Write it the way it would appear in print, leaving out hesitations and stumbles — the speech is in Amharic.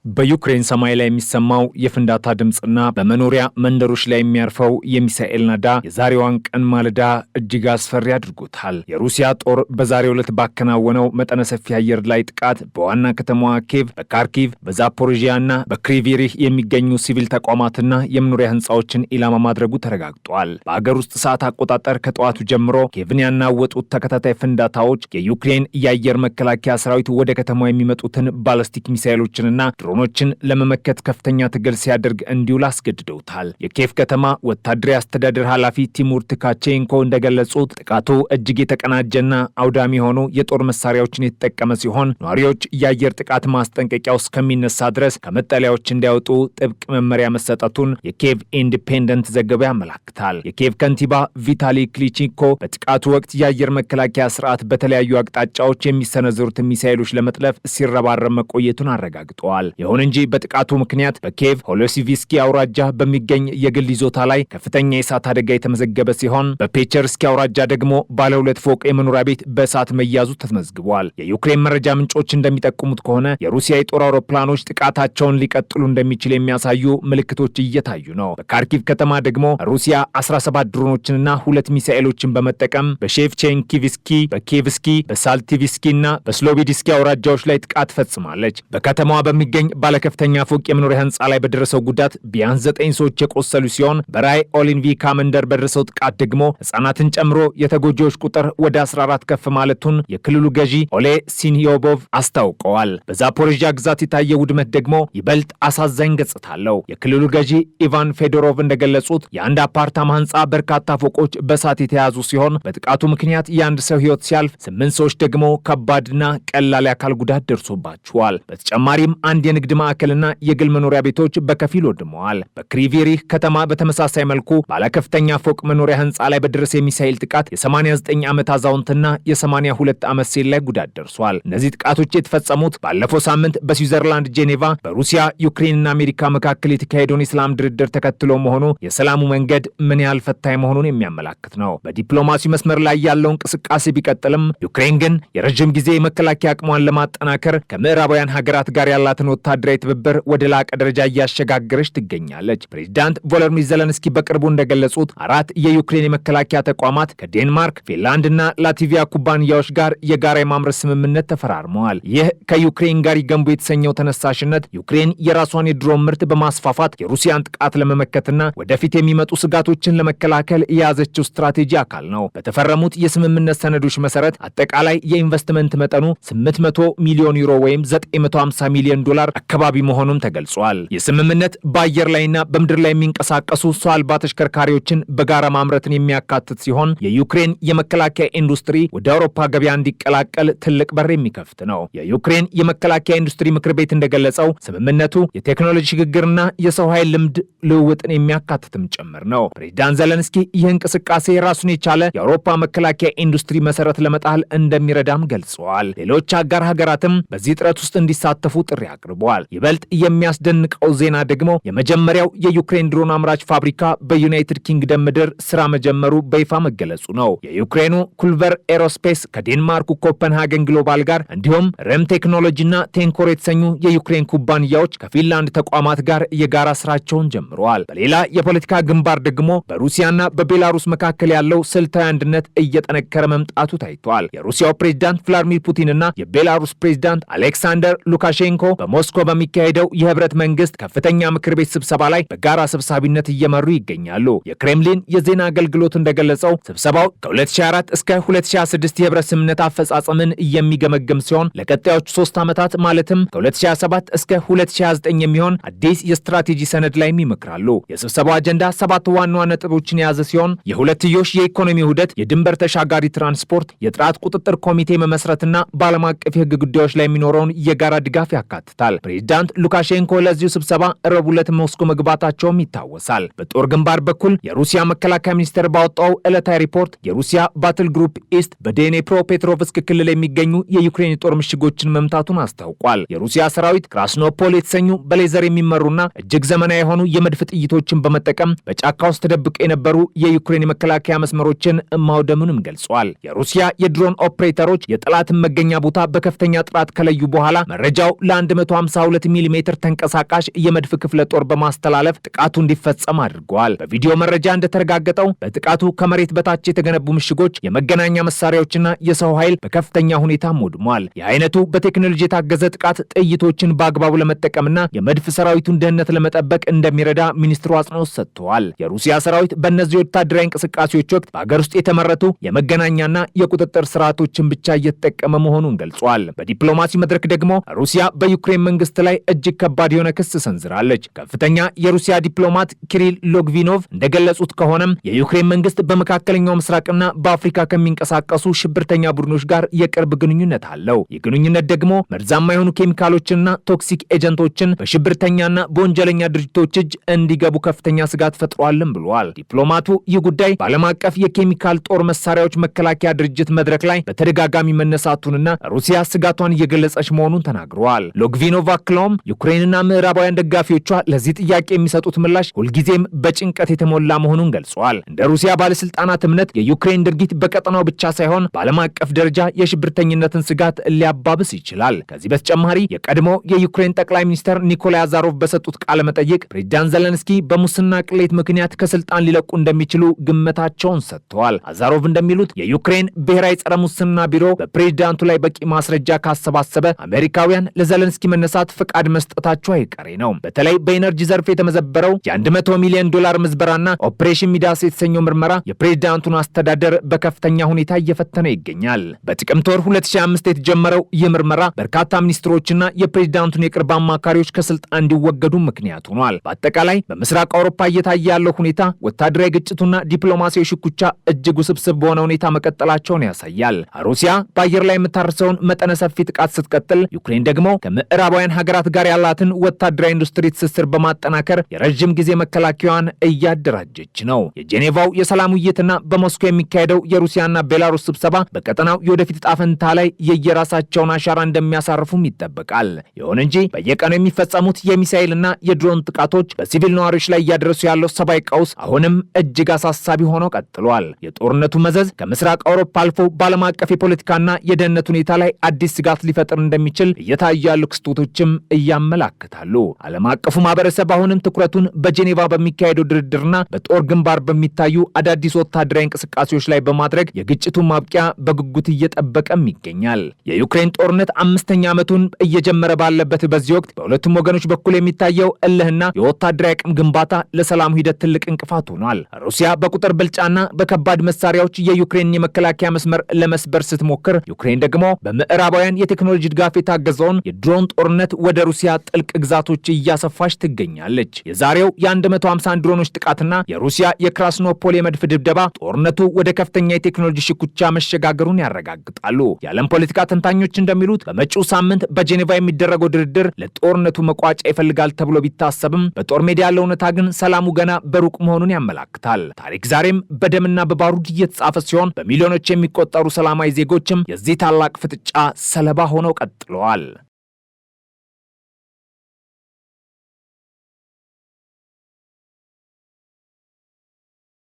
በዩክሬን ሰማይ ላይ የሚሰማው የፍንዳታ ድምጽና በመኖሪያ መንደሮች ላይ የሚያርፈው የሚሳኤል ናዳ የዛሬዋን ቀን ማለዳ እጅግ አስፈሪ አድርጎታል። የሩሲያ ጦር በዛሬው ዕለት ባከናወነው መጠነ ሰፊ አየር ላይ ጥቃት በዋና ከተማዋ ኬቭ፣ በካርኪቭ፣ በዛፖሮዥያና በክሪቪሪህ የሚገኙ ሲቪል ተቋማትና የመኖሪያ ህንፃዎችን ኢላማ ማድረጉ ተረጋግጧል። በአገር ውስጥ ሰዓት አቆጣጠር ከጠዋቱ ጀምሮ ኬቭን ያናወጡት ተከታታይ ፍንዳታዎች የዩክሬን የአየር መከላከያ ሰራዊት ወደ ከተማዋ የሚመጡትን ባላስቲክ ሚሳኤሎችንና ድሮኖችን ለመመከት ከፍተኛ ትግል ሲያደርግ እንዲውል አስገድደውታል። የኬቭ ከተማ ወታደራዊ አስተዳደር ኃላፊ ቲሙር ትካቼንኮ እንደገለጹት ጥቃቱ እጅግ የተቀናጀና አውዳሚ የሆኑ የጦር መሳሪያዎችን የተጠቀመ ሲሆን ነዋሪዎች የአየር ጥቃት ማስጠንቀቂያው እስከሚነሳ ድረስ ከመጠለያዎች እንዲያወጡ ጥብቅ መመሪያ መሰጠቱን የኬቭ ኢንዲፔንደንት ዘገባ ያመላክታል። የኬቭ ከንቲባ ቪታሊ ክሊቺንኮ በጥቃቱ ወቅት የአየር መከላከያ ስርዓት በተለያዩ አቅጣጫዎች የሚሰነዘሩትን ሚሳኤሎች ለመጥለፍ ሲረባረብ መቆየቱን አረጋግጠዋል። ይሁን እንጂ በጥቃቱ ምክንያት በኬቭ ሆሎሲቪስኪ አውራጃ በሚገኝ የግል ይዞታ ላይ ከፍተኛ የእሳት አደጋ የተመዘገበ ሲሆን በፔቸርስኪ አውራጃ ደግሞ ባለ 2 ፎቅ የመኖሪያ ቤት በእሳት መያዙ ተመዝግቧል። የዩክሬን መረጃ ምንጮች እንደሚጠቁሙት ከሆነ የሩሲያ የጦር አውሮፕላኖች ጥቃታቸውን ሊቀጥሉ እንደሚችል የሚያሳዩ ምልክቶች እየታዩ ነው። በካርኪቭ ከተማ ደግሞ ሩሲያ 17 ድሮኖችንና 2 ሚሳኤሎችን በመጠቀም በሼቭቼንኪቭስኪ፣ በኪቭስኪ፣ በሳልቲቪስኪና በስሎቪዲስኪ አውራጃዎች ላይ ጥቃት ፈጽማለች። በከተማዋ በሚገኝ ባለከፍተኛ ፎቅ የመኖሪያ ህንፃ ላይ በደረሰው ጉዳት ቢያንስ 9 ሰዎች የቆሰሉ ሲሆን በራይ ኦሊንቪካ መንደር በደረሰው ጥቃት ደግሞ ህጻናትን ጨምሮ የተጎጂዎች ቁጥር ወደ 14 ከፍ ማለቱን የክልሉ ገዢ ኦሌ ሲኒዮቦቭ አስታውቀዋል። በዛፖሮዥያ ግዛት የታየ ውድመት ደግሞ ይበልጥ አሳዛኝ ገጽታ አለው። የክልሉ ገዢ ኢቫን ፌዶሮቭ እንደገለጹት የአንድ አፓርታማ ህንፃ በርካታ ፎቆች በእሳት የተያዙ ሲሆን በጥቃቱ ምክንያት የአንድ ሰው ህይወት ሲያልፍ 8 ሰዎች ደግሞ ከባድና ቀላል የአካል ጉዳት ደርሶባቸዋል። በተጨማሪም አንድ የንግድ ማዕከልና የግል መኖሪያ ቤቶች በከፊል ወድመዋል። በክሪቪሪህ ከተማ በተመሳሳይ መልኩ ባለከፍተኛ ፎቅ መኖሪያ ህንፃ ላይ በደረሰ የሚሳኤል ጥቃት የ89 ዓመት አዛውንትና የ82 ዓመት ሴት ላይ ጉዳት ደርሷል። እነዚህ ጥቃቶች የተፈጸሙት ባለፈው ሳምንት በስዊዘርላንድ ጄኔቫ በሩሲያ ዩክሬንና አሜሪካ መካከል የተካሄደውን የሰላም ድርድር ተከትሎ መሆኑ የሰላሙ መንገድ ምን ያህል ፈታኝ መሆኑን የሚያመላክት ነው። በዲፕሎማሲ መስመር ላይ ያለው እንቅስቃሴ ቢቀጥልም ዩክሬን ግን የረጅም ጊዜ የመከላከያ አቅሟን ለማጠናከር ከምዕራባውያን ሀገራት ጋር ያላትን ወታደራዊ ትብብር ወደ ላቀ ደረጃ እያሸጋገረች ትገኛለች። ፕሬዚዳንት ቮሎዲሚር ዘለንስኪ በቅርቡ እንደገለጹት 4 የዩክሬን የመከላከያ ተቋማት ከዴንማርክ፣ ፊንላንድና ላትቪያ ኩባንያዎች ጋር የጋራ የማምረት ስምምነት ተፈራርመዋል። ይህ ከዩክሬን ጋር ይገንቡ የተሰኘው ተነሳሽነት ዩክሬን የራሷን የድሮን ምርት በማስፋፋት የሩሲያን ጥቃት ለመመከትና ወደፊት የሚመጡ ስጋቶችን ለመከላከል የያዘችው ስትራቴጂ አካል ነው። በተፈረሙት የስምምነት ሰነዶች መሰረት አጠቃላይ የኢንቨስትመንት መጠኑ 800 ሚሊዮን ዩሮ ወይም 950 ሚሊዮን ዶላር አካባቢ መሆኑን ተገልጿል። የስምምነት በአየር ላይና በምድር ላይ የሚንቀሳቀሱ ሰው አልባ ተሽከርካሪዎችን በጋራ ማምረትን የሚያካትት ሲሆን የዩክሬን የመከላከያ ኢንዱስትሪ ወደ አውሮፓ ገበያ እንዲቀላቀል ትልቅ በር የሚከፍት ነው። የዩክሬን የመከላከያ ኢንዱስትሪ ምክር ቤት እንደገለጸው ስምምነቱ የቴክኖሎጂ ሽግግርና የሰው ኃይል ልምድ ልውውጥን የሚያካትትም ጭምር ነው። ፕሬዚዳንት ዘለንስኪ ይህ እንቅስቃሴ ራሱን የቻለ የአውሮፓ መከላከያ ኢንዱስትሪ መሰረት ለመጣል እንደሚረዳም ገልጸዋል። ሌሎች አጋር ሀገራትም በዚህ ጥረት ውስጥ እንዲሳተፉ ጥሪ አቅርበዋል። ይበልጥ የሚያስደንቀው ዜና ደግሞ የመጀመሪያው የዩክሬን ድሮን አምራች ፋብሪካ በዩናይትድ ኪንግደም ምድር ስራ መጀመሩ በይፋ መገለጹ ነው። የዩክሬኑ ኩልቨር ኤሮስፔስ ከዴንማርኩ ኮፐንሃገን ግሎባል ጋር እንዲሁም ረም ቴክኖሎጂና ቴንኮር የተሰኙ የዩክሬን ኩባንያዎች ከፊንላንድ ተቋማት ጋር የጋራ ስራቸውን ጀምረዋል። በሌላ የፖለቲካ ግንባር ደግሞ በሩሲያና በቤላሩስ መካከል ያለው ስልታዊ አንድነት እየጠነከረ መምጣቱ ታይቷል። የሩሲያው ፕሬዝዳንት ቭላዲሚር ፑቲንና የቤላሩስ ፕሬዝዳንት አሌክሳንደር ሉካሼንኮ በሞስኮ በሚካሄደው የህብረት መንግስት ከፍተኛ ምክር ቤት ስብሰባ ላይ በጋራ ሰብሳቢነት እየመሩ ይገኛሉ። የክሬምሊን የዜና አገልግሎት እንደገለጸው ስብሰባው ከ2004 እስከ 2026 የህብረት ስምምነት አፈጻጸምን የሚገመግም ሲሆን ለቀጣዮቹ 3 ዓመታት ማለትም ከ2027 እስከ 2029 የሚሆን አዲስ የስትራቴጂ ሰነድ ላይ ይመክራሉ። የስብሰባው አጀንዳ 7 ዋና ነጥቦችን የያዘ ሲሆን የሁለትዮሽ የኢኮኖሚ ውህደት፣ የድንበር ተሻጋሪ ትራንስፖርት፣ የጥራት ቁጥጥር ኮሚቴ መመስረትና በዓለም አቀፍ የህግ ጉዳዮች ላይ የሚኖረውን የጋራ ድጋፍ ያካትታል። ፕሬዚዳንት ሉካሼንኮ ለዚሁ ስብሰባ ረቡዕ ዕለት ሞስኮ መግባታቸውም ይታወሳል። በጦር ግንባር በኩል የሩሲያ መከላከያ ሚኒስቴር ባወጣው ዕለታዊ ሪፖርት የሩሲያ ባትል ግሩፕ ኢስት በዴኔፕሮ ፔትሮቭስክ ክልል የሚገኙ የዩክሬን የጦር ምሽጎችን መምታቱን አስታውቋል። የሩሲያ ሰራዊት ክራስኖፖል የተሰኙ በሌዘር የሚመሩና እጅግ ዘመናዊ የሆኑ የመድፍ ጥይቶችን በመጠቀም በጫካ ውስጥ ተደብቀው የነበሩ የዩክሬን የመከላከያ መስመሮችን ማውደሙንም ገልጿል። የሩሲያ የድሮን ኦፕሬተሮች የጠላትን መገኛ ቦታ በከፍተኛ ጥራት ከለዩ በኋላ መረጃው ለ150 52 ሚሜ ተንቀሳቃሽ የመድፍ ክፍለ ጦር በማስተላለፍ ጥቃቱ እንዲፈጸም አድርገዋል። በቪዲዮ መረጃ እንደተረጋገጠው በጥቃቱ ከመሬት በታች የተገነቡ ምሽጎች፣ የመገናኛ መሳሪያዎችና የሰው ኃይል በከፍተኛ ሁኔታ ወድሟል። የአይነቱ በቴክኖሎጂ የታገዘ ጥቃት ጥይቶችን በአግባቡ ለመጠቀምና የመድፍ ሰራዊቱን ደህንነት ለመጠበቅ እንደሚረዳ ሚኒስትሩ አጽንኦት ሰጥተዋል። የሩሲያ ሰራዊት በእነዚህ ወታደራዊ እንቅስቃሴዎች ወቅት በአገር ውስጥ የተመረቱ የመገናኛና የቁጥጥር ስርዓቶችን ብቻ እየተጠቀመ መሆኑን ገልጿል። በዲፕሎማሲ መድረክ ደግሞ ሩሲያ በዩክሬን መንግስት ላይ እጅግ ከባድ የሆነ ክስ ሰንዝራለች። ከፍተኛ የሩሲያ ዲፕሎማት ኪሪል ሎግቪኖቭ እንደገለጹት ከሆነም የዩክሬን መንግስት በመካከለኛው ምስራቅና በአፍሪካ ከሚንቀሳቀሱ ሽብርተኛ ቡድኖች ጋር የቅርብ ግንኙነት አለው። ይህ ግንኙነት ደግሞ መርዛማ የሆኑ ኬሚካሎችንና ቶክሲክ ኤጀንቶችን በሽብርተኛና በወንጀለኛ ድርጅቶች እጅ እንዲገቡ ከፍተኛ ስጋት ፈጥሯልም ብለዋል። ዲፕሎማቱ ይህ ጉዳይ በዓለም አቀፍ የኬሚካል ጦር መሳሪያዎች መከላከያ ድርጅት መድረክ ላይ በተደጋጋሚ መነሳቱንና ሩሲያ ስጋቷን እየገለጸች መሆኑን ተናግረዋል። ሎግቪኖቭ አክለውም ዩክሬንና ምዕራባውያን ደጋፊዎቿ ለዚህ ጥያቄ የሚሰጡት ምላሽ ሁልጊዜም በጭንቀት የተሞላ መሆኑን ገልጸዋል። እንደ ሩሲያ ባለስልጣናት እምነት የዩክሬን ድርጊት በቀጠናው ብቻ ሳይሆን በዓለም አቀፍ ደረጃ የሽብርተኝነትን ስጋት ሊያባብስ ይችላል። ከዚህ በተጨማሪ የቀድሞ የዩክሬን ጠቅላይ ሚኒስትር ኒኮላይ አዛሮቭ በሰጡት ቃለ መጠይቅ ፕሬዝዳንት ዘለንስኪ በሙስና ቅሌት ምክንያት ከስልጣን ሊለቁ እንደሚችሉ ግምታቸውን ሰጥተዋል። አዛሮቭ እንደሚሉት የዩክሬን ብሔራዊ ጸረ ሙስና ቢሮ በፕሬዝዳንቱ ላይ በቂ ማስረጃ ካሰባሰበ አሜሪካውያን ለዘለንስኪ መነሳት ፍቃድ መስጠታቸው አይቀሬ ነው። በተለይ በኢነርጂ ዘርፍ የተመዘበረው የ100 ሚሊዮን ዶላር ምዝበራና ኦፕሬሽን ሚዳስ የተሰኘው ምርመራ የፕሬዝዳንቱን አስተዳደር በከፍተኛ ሁኔታ እየፈተነ ይገኛል። በጥቅምት ወር 2005 የተጀመረው ይህ ምርመራ በርካታ ሚኒስትሮችና የፕሬዝዳንቱን የቅርብ አማካሪዎች ከስልጣን እንዲወገዱ ምክንያት ሆኗል። በአጠቃላይ በምስራቅ አውሮፓ እየታየ ያለው ሁኔታ ወታደራዊ ግጭቱና ዲፕሎማሲያዊ ሽኩቻ እጅግ ውስብስብ በሆነ ሁኔታ መቀጠላቸውን ያሳያል። ሩሲያ በአየር ላይ የምታርሰውን መጠነ ሰፊ ጥቃት ስትቀጥል፣ ዩክሬን ደግሞ ከምዕራባውያን ሀገራት ጋር ያላትን ወታደራዊ ኢንዱስትሪ ትስስር በማጠናከር የረጅም ጊዜ መከላከያዋን እያደራጀች ነው። የጄኔቫው የሰላም ውይይትና በሞስኮ የሚካሄደው የሩሲያና ቤላሩስ ስብሰባ በቀጠናው የወደፊት ዕጣ ፈንታ ላይ የየራሳቸውን አሻራ እንደሚያሳርፉም ይጠበቃል። ይሁን እንጂ በየቀኑ የሚፈጸሙት የሚሳኤልና የድሮን ጥቃቶች በሲቪል ነዋሪዎች ላይ እያደረሱ ያለው ሰብአዊ ቀውስ አሁንም እጅግ አሳሳቢ ሆኖ ቀጥሏል። የጦርነቱ መዘዝ ከምስራቅ አውሮፓ አልፎ በዓለም አቀፍ የፖለቲካና የደህንነት ሁኔታ ላይ አዲስ ስጋት ሊፈጥር እንደሚችል እየታዩ ያሉ ክስተቶችም እያመላክታሉ። ዓለም አቀፉ ማህበረሰብ አሁንም ትኩረቱን በጄኔቫ በሚካሄደው ድርድርና በጦር ግንባር በሚታዩ አዳዲስ ወታደራዊ እንቅስቃሴዎች ላይ በማድረግ የግጭቱን ማብቂያ በጉጉት እየጠበቀም ይገኛል። የዩክሬን ጦርነት 5ኛ ዓመቱን እየጀመረ ባለበት በዚህ ወቅት በሁለቱም ወገኖች በኩል የሚታየው እልህና የወታደራዊ አቅም ግንባታ ለሰላሙ ሂደት ትልቅ እንቅፋት ሆኗል። ሩሲያ በቁጥር ብልጫና በከባድ መሳሪያዎች የዩክሬን የመከላከያ መስመር ለመስበር ስትሞክር፣ ዩክሬን ደግሞ በምዕራባውያን የቴክኖሎጂ ድጋፍ የታገዘውን የድሮን ጦርነት ወደ ሩሲያ ጥልቅ ግዛቶች እያሰፋች ትገኛለች። የዛሬው የ151 ድሮኖች ጥቃትና የሩሲያ የክራስኖፖል የመድፍ ድብደባ ጦርነቱ ወደ ከፍተኛ የቴክኖሎጂ ሽኩቻ መሸጋገሩን ያረጋግጣሉ። የዓለም ፖለቲካ ተንታኞች እንደሚሉት በመጪው ሳምንት በጄኔቫ የሚደረገው ድርድር ለጦርነቱ መቋጫ ይፈልጋል ተብሎ ቢታሰብም በጦር ሜዳ ያለው እውነታ ግን ሰላሙ ገና በሩቅ መሆኑን ያመላክታል። ታሪክ ዛሬም በደምና በባሩድ እየተጻፈ ሲሆን በሚሊዮኖች የሚቆጠሩ ሰላማዊ ዜጎችም የዚህ ታላቅ ፍጥጫ ሰለባ ሆነው ቀጥለዋል።